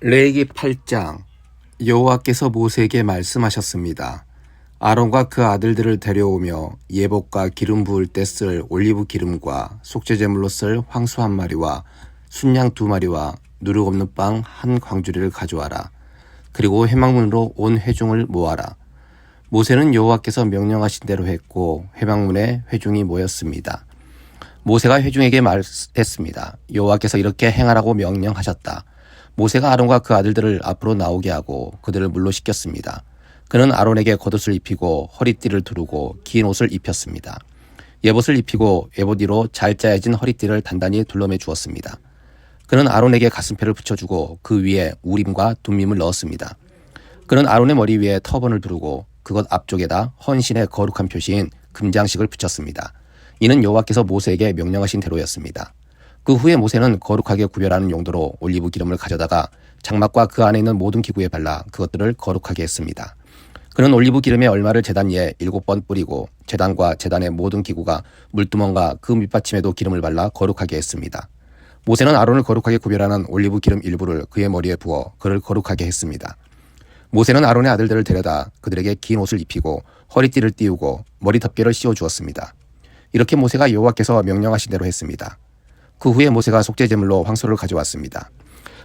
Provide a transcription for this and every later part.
레위기 8장. 여호와께서 모세에게 말씀하셨습니다. 아론과 그 아들들을 데려오며 예복과 기름 부을 때 쓸 올리브 기름과 속죄제물로 쓸 황소 1마리와 순양 2마리와 누룩 없는 빵 1광주리를 가져와라. 그리고 회막문으로 온 회중을 모아라. 모세는 여호와께서 명령하신 대로 했고 회막문에 회중이 모였습니다. 모세가 회중에게 말했습니다. 여호와께서 이렇게 행하라고 명령하셨다. 모세가 아론과 그 아들들을 앞으로 나오게 하고 그들을 물로 씻겼습니다. 그는 아론에게 겉옷을 입히고 허리띠를 두르고 긴 옷을 입혔습니다. 예봇을 입히고 예봇 위로 잘 짜여진 허리띠를 단단히 둘러매 주었습니다. 그는 아론에게 가슴패를 붙여주고 그 위에 우림과 둠밈을 넣었습니다. 그는 아론의 머리 위에 터번을 두르고 그것 앞쪽에다 헌신의 거룩한 표시인 금장식을 붙였습니다. 이는 여호와께서 모세에게 명령하신 대로였습니다. 그 후에 모세는 거룩하게 구별하는 용도로 올리브 기름을 가져다가 장막과 그 안에 있는 모든 기구에 발라 그것들을 거룩하게 했습니다. 그는 올리브 기름의 얼마를 제단 위에 7번 뿌리고 제단과 제단의 모든 기구가 물두멍과 그 밑받침에도 기름을 발라 거룩하게 했습니다. 모세는 아론을 거룩하게 구별하는 올리브 기름 일부를 그의 머리에 부어 그를 거룩하게 했습니다. 모세는 아론의 아들들을 데려다 그들에게 긴 옷을 입히고 허리띠를 띄우고 머리 덮개를 씌워 주었습니다. 이렇게 모세가 여호와께서 명령하신 대로 했습니다. 그 후에 모세가 속죄제물로 황소를 가져왔습니다.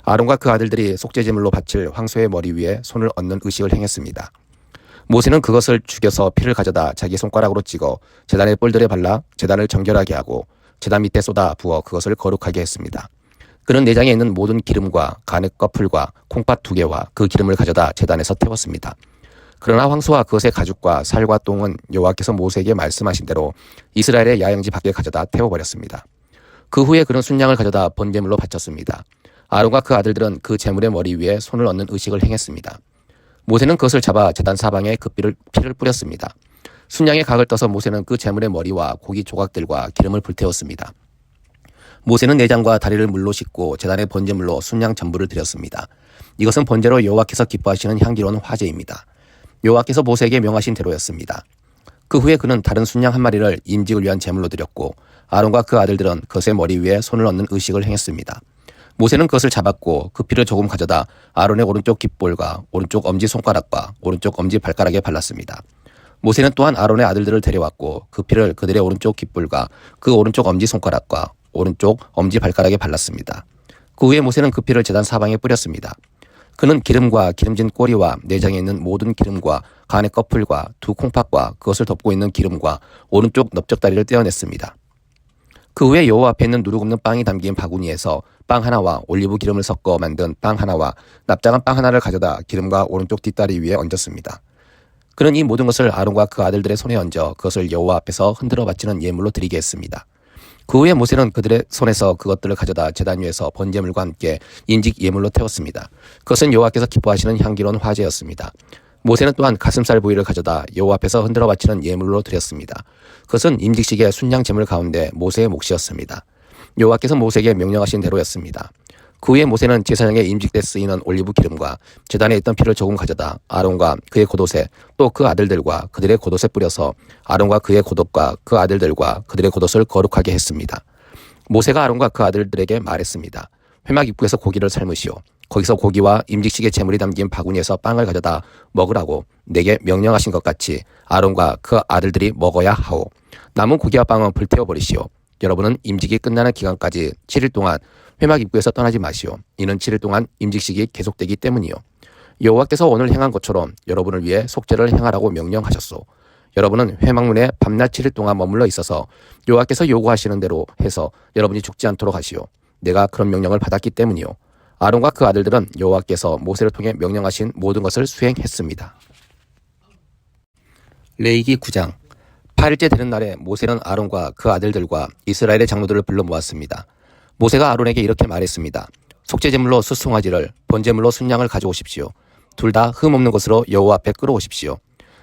아론과 그 아들들이 속죄제물로 바칠 황소의 머리 위에 손을 얹는 의식을 행했습니다. 모세는 그것을 죽여서 피를 가져다 자기 손가락으로 찍어 제단의 뿔들에 발라 제단을 정결하게 하고 제단 밑에 쏟아 부어 그것을 거룩하게 했습니다. 그는 내장에 있는 모든 기름과 간의 꺼풀과 콩팥 2개와 그 기름을 가져다 제단에서 태웠습니다. 그러나 황소와 그것의 가죽과 살과 똥은 여호와께서 모세에게 말씀하신 대로 이스라엘의 야영지 밖에 가져다 태워버렸습니다. 그 후에 그는 순양을 가져다 번제물로 바쳤습니다. 아론과 그 아들들은 그 제물의 머리 위에 손을 얹는 의식을 행했습니다. 모세는 그것을 잡아 제단 사방에 그 피를 뿌렸습니다. 순양의 각을 떠서 모세는 그 제물의 머리와 고기 조각들과 기름을 불태웠습니다. 모세는 내장과 다리를 물로 씻고 제단의 번제물로 순양 전부를 드렸습니다. 이것은 번제로 여호와께서 기뻐하시는 향기로운 화제입니다. 여호와께서 모세에게 명하신 대로였습니다. 그 후에 그는 다른 순양 1마리를 임직을 위한 제물로 드렸고 아론과 그 아들들은 그것의 머리 위에 손을 얹는 의식을 행했습니다. 모세는 그것을 잡았고 그 피를 조금 가져다 아론의 오른쪽 깃볼과 오른쪽 엄지손가락과 오른쪽 엄지발가락에 발랐습니다. 모세는 또한 아론의 아들들을 데려왔고 그 피를 그들의 오른쪽 깃볼과 그 오른쪽 엄지손가락과 오른쪽 엄지발가락에 발랐습니다. 그 후에 모세는 그 피를 제단 사방에 뿌렸습니다. 그는 기름과 기름진 꼬리와 내장에 있는 모든 기름과 간의 꺼풀과 2 콩팥과 그것을 덮고 있는 기름과 오른쪽 넓적다리를 떼어냈습니다. 그 후에 여호와 앞에 있는 누룩 없는 빵이 담긴 바구니에서 빵 하나와 올리브 기름을 섞어 만든 빵 하나와 납작한 빵 하나를 가져다 기름과 오른쪽 뒷다리 위에 얹었습니다. 그는 이 모든 것을 아론과 그 아들들의 손에 얹어 그것을 여호와 앞에서 흔들어 바치는 예물로 드리게 했습니다. 그 후에 모세는 그들의 손에서 그것들을 가져다 제단 위에서 번제물과 함께 인직 예물로 태웠습니다. 그것은 여호와께서 기뻐하시는 향기로운 화제였습니다. 모세는 또한 가슴살 부위를 가져다 여호와 앞에서 흔들어 바치는 예물로 드렸습니다. 그것은 임직식의 순양 제물 가운데 모세의 몫이었습니다. 여호와께서 모세에게 명령하신 대로였습니다. 그 후에 모세는 제사장의 임직 때 쓰이는 올리브 기름과 제단에 있던 피를 조금 가져다 아론과 그의 겉옷에 또 그 아들들과 그들의 겉옷에 뿌려서 아론과 그의 겉옷과 그 아들들과 그들의 겉옷을 거룩하게 했습니다. 모세가 아론과 그 아들들에게 말했습니다. 회막 입구에서 고기를 삶으시오. 거기서 고기와 임직식의 제물이 담긴 바구니에서 빵을 가져다 먹으라고 내게 명령하신 것 같이 아론과 그 아들들이 먹어야 하오. 남은 고기와 빵은 불태워버리시오. 여러분은 임직이 끝나는 기간까지 7일 동안 회막 입구에서 떠나지 마시오. 이는 7일 동안 임직식이 계속되기 때문이요. 여호와께서 오늘 행한 것처럼 여러분을 위해 속죄를 행하라고 명령하셨소. 여러분은 회막문에 밤낮 7일 동안 머물러 있어서 여호와께서 요구하시는 대로 해서 여러분이 죽지 않도록 하시오. 내가 그런 명령을 받았기 때문이요. 아론과 그 아들들은 여호와께서 모세를 통해 명령하신 모든 것을 수행했습니다. 레위기 9장. 8일째 되는 날에 모세는 아론과 그 아들들과 이스라엘의 장로들을 불러 모았습니다. 모세가 아론에게 이렇게 말했습니다. 속죄제물로 수송아지를 번제물로 순양을 가져오십시오. 둘 다 흠없는 것으로 여호와 앞에 끌어오십시오.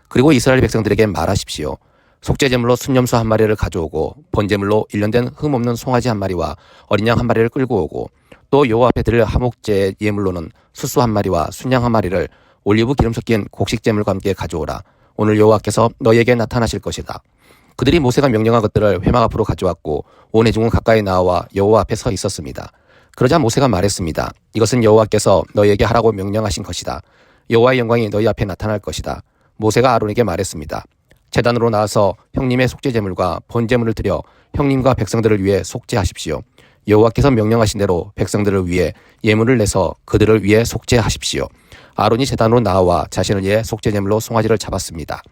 그리고 이스라엘 백성들에게 말하십시오. 속죄제물로 순염소 1마리를 가져오고 번제물로 1년 된 흠없는 송아지 1마리와 어린 양 1마리를 끌고 오고 또 여호와 앞에 드릴 화목제 예물로는 수수 1마리와 순양 1마리를 올리브 기름 섞인 곡식제물과 함께 가져오라. 오늘 여호와께서 너희에게 나타나실 것이다. 그들이 모세가 명령한 것들을 회막 앞으로 가져왔고 온 회중은 가까이 나와 여호와 앞에 서 있었습니다. 그러자 모세가 말했습니다. 이것은 여호와께서 너희에게 하라고 명령하신 것이다. 여호와의 영광이 너희 앞에 나타날 것이다. 모세가 아론에게 말했습니다. 제단으로 나와서 형님의 속죄제물과 번제물을 드려 형님과 백성들을 위해 속죄하십시오. 여호와께서 명령하신 대로 백성들을 위해 예물을 내서 그들을 위해 속죄하십시오. 아론이 제단으로 나와 자신을 위해 속죄제물로 송아지를 잡았습니다.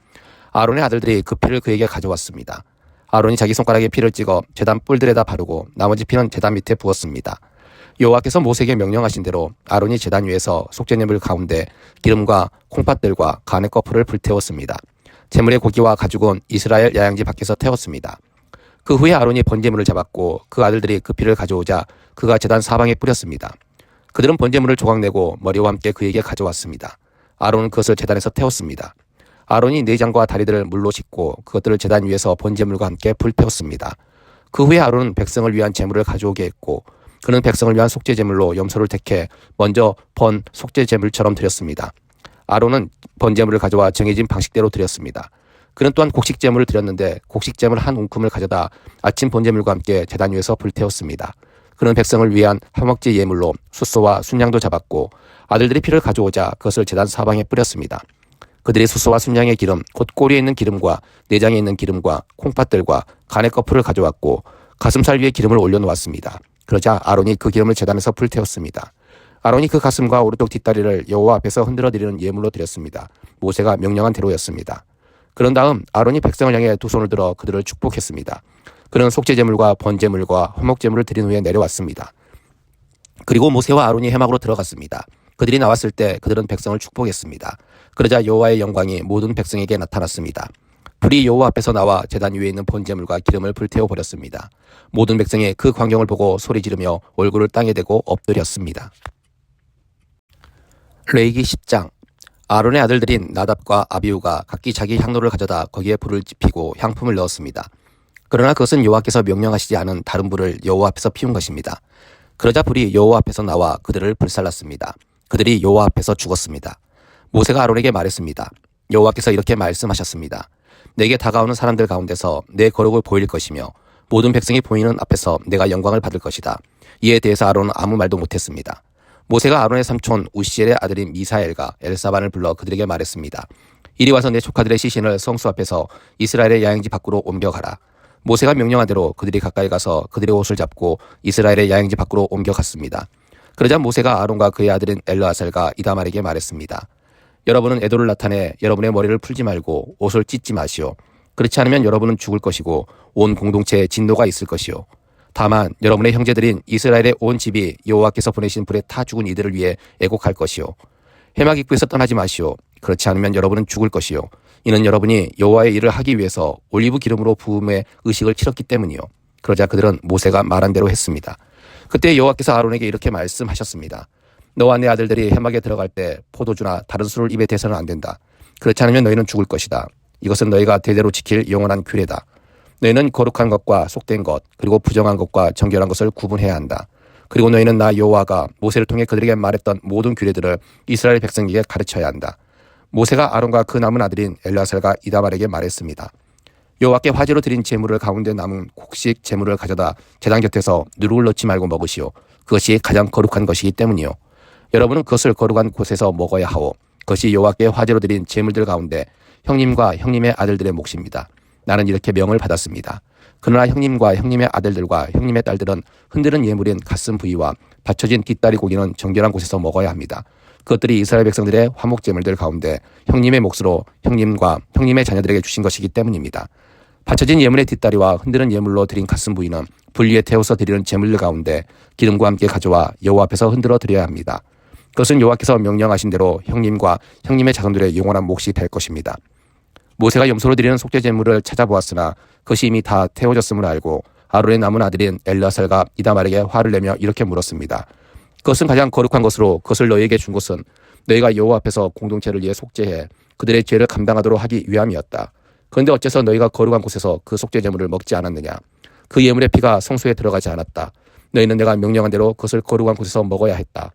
아론의 아들들이 그 피를 그에게 가져왔습니다. 아론이 자기 손가락에 피를 찍어 제단 뿔들에다 바르고 나머지 피는 제단 밑에 부었습니다. 여호와께서 모세에게 명령하신 대로 아론이 제단 위에서 속죄제물 가운데 기름과 콩팥들과 간의 거풀을 불태웠습니다. 제물의 고기와 가죽은 이스라엘 야양지 밖에서 태웠습니다. 그 후에 아론이 번제물을 잡았고 그 아들들이 그 피를 가져오자 그가 제단 사방에 뿌렸습니다. 그들은 번제물을 조각내고 머리와 함께 그에게 가져왔습니다. 아론은 그것을 제단에서 태웠습니다. 아론이 내장과 다리들을 물로 씻고 그것들을 제단 위에서 번제물과 함께 불태웠습니다. 그 후에 아론은 백성을 위한 제물을 가져오게 했고 그는 백성을 위한 속죄제물로 염소를 택해 먼저 번 속죄제물처럼 드렸습니다. 아론은 번제물을 가져와 정해진 방식대로 드렸습니다. 그는 또한 곡식제물을 드렸는데 곡식제물 한 웅큼을 가져다 아침 번제물과 함께 제단 위에서 불태웠습니다. 그는 백성을 위한 화목제 예물로 숫소와 순양도 잡았고 아들들이 피를 가져오자 그것을 제단 사방에 뿌렸습니다. 그들이 숫소와 순양의 기름, 곧 꼬리에 있는 기름과 내장에 있는 기름과 콩팥들과 간의 거풀을 가져왔고 가슴살 위에 기름을 올려놓았습니다. 그러자 아론이 그 기름을 제단에서 불태웠습니다. 아론이 그 가슴과 오른쪽 뒷다리를 여호와 앞에서 흔들어 드리는 예물로 드렸습니다. 모세가 명령한 대로였습니다. 그런 다음 아론이 백성을 향해 두 손을 들어 그들을 축복했습니다. 그는 속죄제물과 번제물과 화목제물을 드린 후에 내려왔습니다. 그리고 모세와 아론이 회막으로 들어갔습니다. 그들이 나왔을 때 그들은 백성을 축복했습니다. 그러자 여호와의 영광이 모든 백성에게 나타났습니다. 불이 여호와 앞에서 나와 제단 위에 있는 번제물과 기름을 불태워 버렸습니다. 모든 백성이 그 광경을 보고 소리 지르며 얼굴을 땅에 대고 엎드렸습니다. 레위기 10장. 아론의 아들들인 나답과 아비후가 각기 자기 향로를 가져다 거기에 불을 지피고 향품을 넣었습니다. 그러나 그것은 여호와께서 명령하시지 않은 다른 불을 여호와 앞에서 피운 것입니다. 그러자 불이 여호와 앞에서 나와 그들을 불살랐습니다. 그들이 여호와 앞에서 죽었습니다. 모세가 아론에게 말했습니다. 여호와께서 이렇게 말씀하셨습니다. 내게 다가오는 사람들 가운데서 내 거룩을 보일 것이며 모든 백성이 보이는 앞에서 내가 영광을 받을 것이다. 이에 대해서 아론은 아무 말도 못했습니다. 모세가 아론의 삼촌 우시엘의 아들인 미사엘과 엘사반을 불러 그들에게 말했습니다. 이리 와서 내 조카들의 시신을 성수 앞에서 이스라엘의 야영지 밖으로 옮겨가라. 모세가 명령한 대로 그들이 가까이 가서 그들의 옷을 잡고 이스라엘의 야영지 밖으로 옮겨갔습니다. 그러자 모세가 아론과 그의 아들인 엘르아살과 이다말에게 말했습니다. 여러분은 애도를 나타내 여러분의 머리를 풀지 말고 옷을 찢지 마시오. 그렇지 않으면 여러분은 죽을 것이고 온 공동체에 진노가 있을 것이오. 다만 여러분의 형제들인 이스라엘의 온 집이 여호와께서 보내신 불에 타 죽은 이들을 위해 애곡할 것이오. 회막 입구에서 떠나지 마시오. 그렇지 않으면 여러분은 죽을 것이오. 이는 여러분이 여호와의 일을 하기 위해서 올리브 기름으로 부음의 의식을 치렀기 때문이요. 그러자 그들은 모세가 말한 대로 했습니다. 그때 여호와께서 아론에게 이렇게 말씀하셨습니다. 너와 내 아들들이 회막에 들어갈 때 포도주나 다른 술을 입에 대서는 안 된다. 그렇지 않으면 너희는 죽을 것이다. 이것은 너희가 대대로 지킬 영원한 규례다. 너희는 거룩한 것과 속된 것 그리고 부정한 것과 정결한 것을 구분해야 한다. 그리고 너희는 나 여호와가 모세를 통해 그들에게 말했던 모든 규례들을 이스라엘 백성에게 가르쳐야 한다. 모세가 아론과 그 남은 아들인 엘르아살과 이다말에게 말했습니다. 여호와께 화제로 드린 제물을 가운데 남은 곡식 제물을 가져다 제단 곁에서 누룩을 넣지 말고 먹으시오. 그것이 가장 거룩한 것이기 때문이요. 여러분은 그것을 거룩한 곳에서 먹어야 하오. 그것이 여호와께 화제로 드린 제물들 가운데 형님과 형님의 아들들의 몫입니다. 나는 이렇게 명을 받았습니다. 그러나 형님과 형님의 아들들과 형님의 딸들은 흔드는 예물인 가슴 부위와 받쳐진 뒷다리 고기는 정결한 곳에서 먹어야 합니다. 그것들이 이스라엘 백성들의 화목제물들 가운데 형님의 몫으로 형님과 형님의 자녀들에게 주신 것이기 때문입니다. 받쳐진 예물의 뒷다리와 흔드는 예물로 드린 가슴 부위는 불 위에 태워서 드리는 제물들 가운데 기름과 함께 가져와 여호와 앞에서 흔들어 드려야 합니다. 그것은 여호와께서 명령하신 대로 형님과 형님의 자손들의 영원한 몫이 될 것입니다. 모세가 염소로 드리는 속죄제물을 찾아보았으나 그것이 이미 다 태워졌음을 알고 아론의 남은 아들인 엘르아살과 이다말에게 화를 내며 이렇게 물었습니다. 그것은 가장 거룩한 것으로 그것을 너희에게 준 것은 너희가 여호와 앞에서 공동체를 위해 속죄해 그들의 죄를 감당하도록 하기 위함이었다. 그런데 어째서 너희가 거룩한 곳에서 그 속죄제물을 먹지 않았느냐? 그 예물의 피가 성소에 들어가지 않았다. 너희는 내가 명령한 대로 그것을 거룩한 곳에서 먹어야 했다.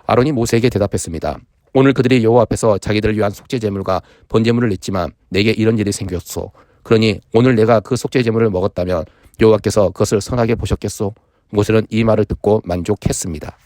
아론이 모세에게 대답했습니다. 오늘 그들이 여호와 앞에서 자기들을 위한 속죄제물과 번제물을 냈지만 내게 이런 일이 생겼소. 그러니 오늘 내가 그 속죄제물을 먹었다면 여호와께서 그것을 선하게 보셨겠소? 모세는 이 말을 듣고 만족했습니다.